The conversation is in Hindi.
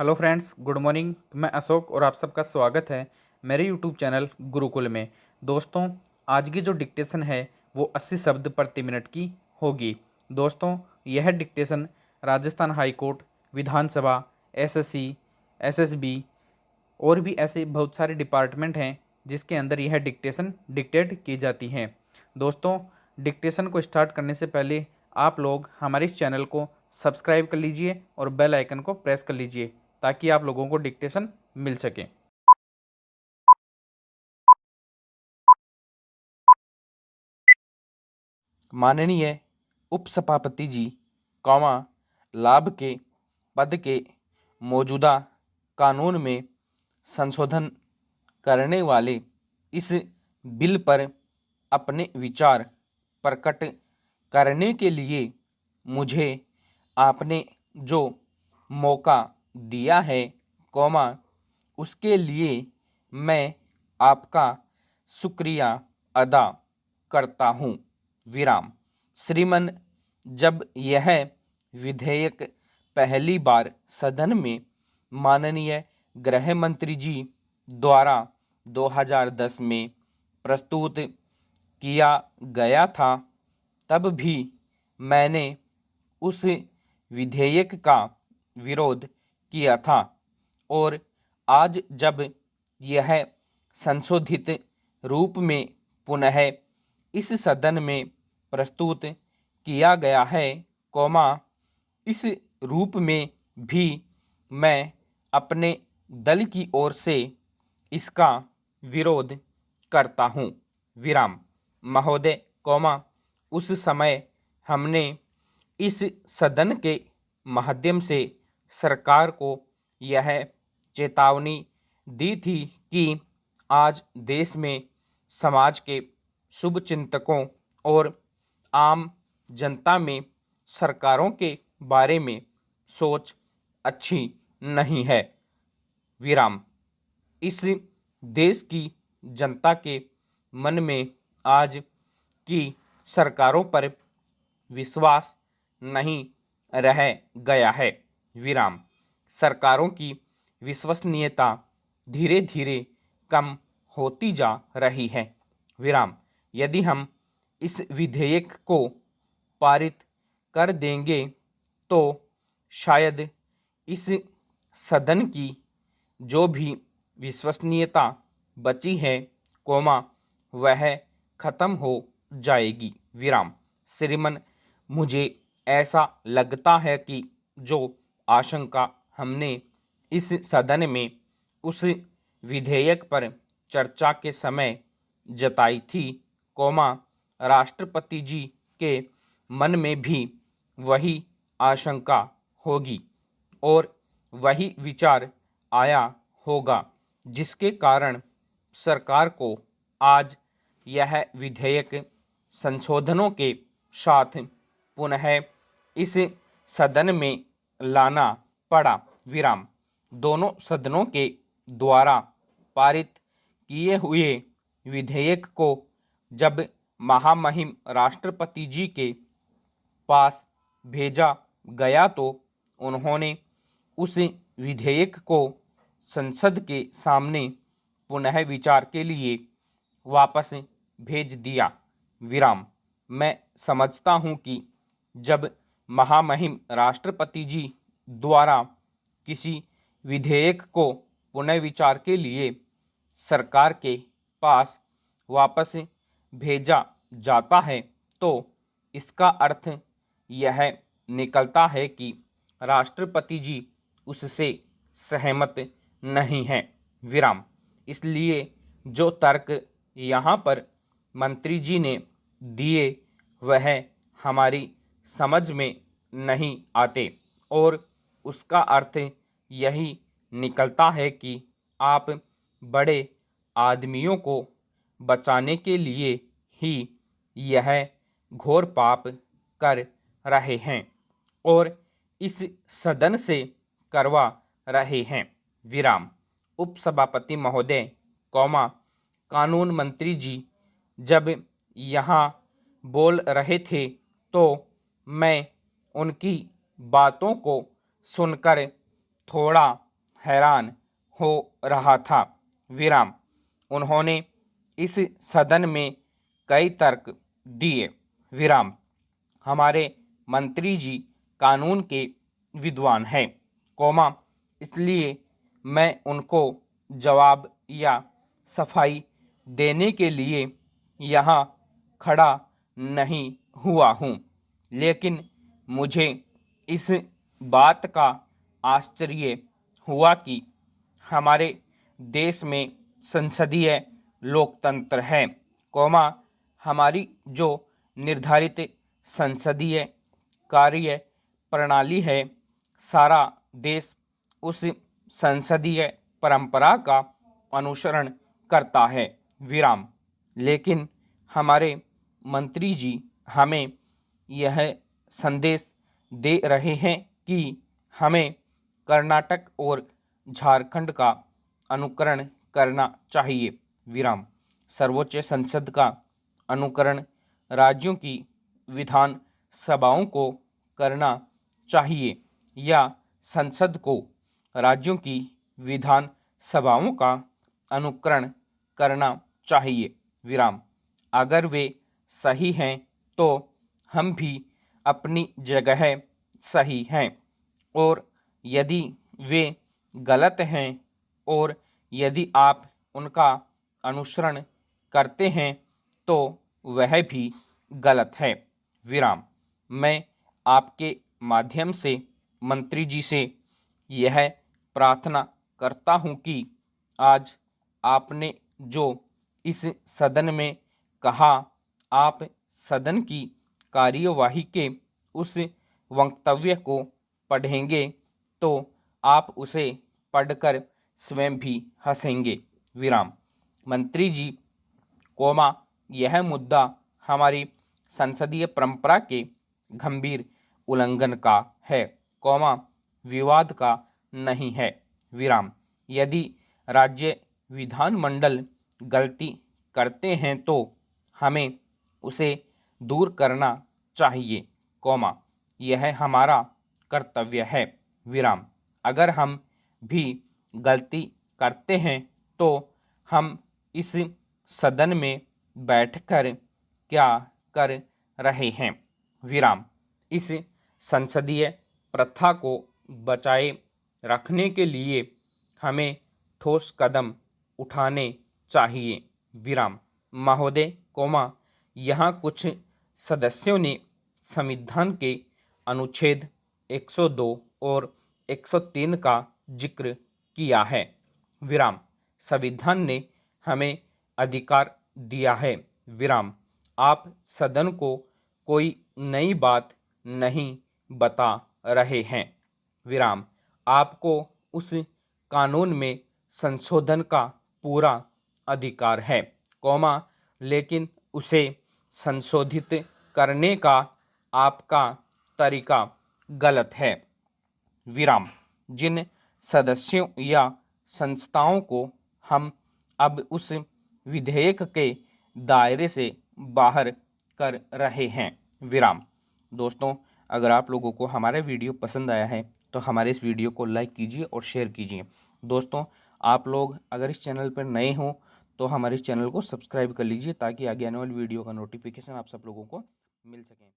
Hello friends, good morning. मैं अशोक और आप सबका स्वागत है मेरे यूट्यूब चैनल गुरुकुल में। दोस्तों, आज की जो डिक्टेशन है वो 80 शब्द प्रति मिनट की होगी। दोस्तों, यह डिक्टेशन राजस्थान हाई कोर्ट, विधानसभा, एसएससी, एसएसबी और भी ऐसे बहुत सारे डिपार्टमेंट हैं जिसके अंदर यह डिक्टेशन डिक्टेट की जाती हैं। दोस्तों, डिक्टेशन को स्टार्ट करने से पहले आप लोग हमारे इस चैनल को सब्सक्राइब कर लीजिए और बेल आइकन को प्रेस कर लीजिए ताकि आप लोगों को डिक्टेशन मिल सके। माननीय उपसभापति जी, लाभ के पद के मौजूदा कानून में संशोधन करने वाले इस बिल पर अपने विचार प्रकट करने के लिए मुझे आपने जो मौका दिया है, उसके लिए मैं आपका शुक्रिया अदा करता हूँ। विराम। श्रीमन, जब यह विधेयक पहली बार सदन में माननीय गृह मंत्री जी द्वारा 2010 में प्रस्तुत किया गया था, तब भी मैंने उस विधेयक का विरोध किया था और आज जब यह संशोधित रूप में पुनः इस सदन में प्रस्तुत किया गया है, इस रूप में भी मैं अपने दल की ओर से इसका विरोध करता हूँ। विराम। महोदय, उस समय हमने इस सदन के माध्यम से सरकार को यह चेतावनी दी थी कि आज देश में समाज के शुभ चिंतकों और आम जनता में सरकारों के बारे में सोच अच्छी नहीं है। विराम। इस देश की जनता के मन में आज की सरकारों पर विश्वास नहीं रह गया है। विराम। सरकारों की विश्वसनीयता धीरे धीरे कम होती जा रही है। विराम। यदि हम इस विधेयक को पारित कर देंगे तो शायद इस सदन की जो भी विश्वसनीयता बची है, वह खत्म हो जाएगी। विराम। श्रीमन, मुझे ऐसा लगता है कि जो आशंका हमने इस सदन में उस विधेयक पर चर्चा के समय जताई थी, राष्ट्रपति जी के मन में भी वही आशंका होगी और वही विचार आया होगा, जिसके कारण सरकार को आज यह विधेयक संशोधनों के साथ पुनः इस सदन में लाना पड़ा। विराम। दोनों सदनों के द्वारा पारित किए हुए विधेयक को जब महामहिम राष्ट्रपति जी के पास भेजा गया तो उन्होंने उस विधेयक को संसद के सामने पुनः विचार के लिए वापस भेज दिया। विराम। मैं समझता हूँ कि जब महामहिम राष्ट्रपति जी द्वारा किसी विधेयक को पुनः विचार के लिए सरकार के पास वापस भेजा जाता है तो इसका अर्थ यह निकलता है कि राष्ट्रपति जी उससे सहमत नहीं हैं। विराम। इसलिए जो तर्क यहाँ पर मंत्री जी ने दिए वह हमारी समझ में नहीं आते और उसका अर्थ यही निकलता है कि आप बड़े आदमियों को बचाने के लिए ही यह घोर पाप कर रहे हैं और इस सदन से करवा रहे हैं। विराम। उपसभापति महोदय, कानून मंत्री जी जब यहाँ बोल रहे थे तो मैं उनकी बातों को सुनकर थोड़ा हैरान हो रहा था। विराम। उन्होंने इस सदन में कई तर्क दिए। विराम। हमारे मंत्री जी कानून के विद्वान हैं, कौमा, इसलिए मैं उनको जवाब या सफाई देने के लिए यहाँ खड़ा नहीं हुआ हूँ, लेकिन मुझे इस बात का आश्चर्य हुआ कि हमारे देश में संसदीय लोकतंत्र है, कौमा, हमारी जो निर्धारित संसदीय कार्य प्रणाली है, सारा देश उस संसदीय परंपरा का अनुसरण करता है। विराम। लेकिन हमारे मंत्री जी हमें यह संदेश दे रहे हैं कि हमें कर्नाटक और झारखंड का अनुकरण करना चाहिए। विराम। सर्वोच्च संसद का अनुकरण राज्यों की विधान सभाओं को करना चाहिए या संसद को राज्यों की विधान सभाओं का अनुकरण करना चाहिए। विराम। अगर वे सही हैं तो हम भी अपनी जगह सही हैं, और यदि वे गलत हैं और यदि आप उनका अनुसरण करते हैं तो वह भी गलत है। विराम। मैं आपके माध्यम से मंत्री जी से यह प्रार्थना करता हूं कि आज आपने जो इस सदन में कहा, आप सदन की कार्यवाही के उस वक्तव्य को पढ़ेंगे तो आप उसे पढ़कर स्वयं भी हंसेंगे। विराम। मंत्री जी, कौमा, यह मुद्दा हमारी संसदीय परंपरा के गंभीर उल्लंघन का है, कौमा, विवाद का नहीं है। विराम। यदि राज्य विधानमंडल गलती करते हैं तो हमें उसे दूर करना चाहिए, कौमा, यह हमारा कर्तव्य है। विराम। अगर हम भी गलती करते हैं तो हम इस सदन में बैठकर क्या कर रहे हैं। विराम। इस संसदीय प्रथा को बचाए रखने के लिए हमें ठोस कदम उठाने चाहिए। विराम। महोदय, कौमा, यहाँ कुछ सदस्यों ने संविधान के अनुच्छेद 102 और 103 का जिक्र किया है। विराम। संविधान ने हमें अधिकार दिया है। विराम। आप सदन को कोई नई बात नहीं बता रहे हैं। विराम। आपको उस कानून में संशोधन का पूरा अधिकार है, कौमा, लेकिन उसे संशोधित करने का आपका तरीका गलत है। विराम। जिन सदस्यों या संस्थाओं को हम अब उस विधेयक के दायरे से बाहर कर रहे हैं। विराम। दोस्तों, अगर आप लोगों को हमारा वीडियो पसंद आया है तो हमारे इस वीडियो को लाइक कीजिए और शेयर कीजिए। दोस्तों, आप लोग अगर इस चैनल पर नए हो तो हमारे इस चैनल को सब्सक्राइब कर लीजिए ताकि आगे आने वाली वीडियो का नोटिफिकेशन आप सब लोगों को मिल सके।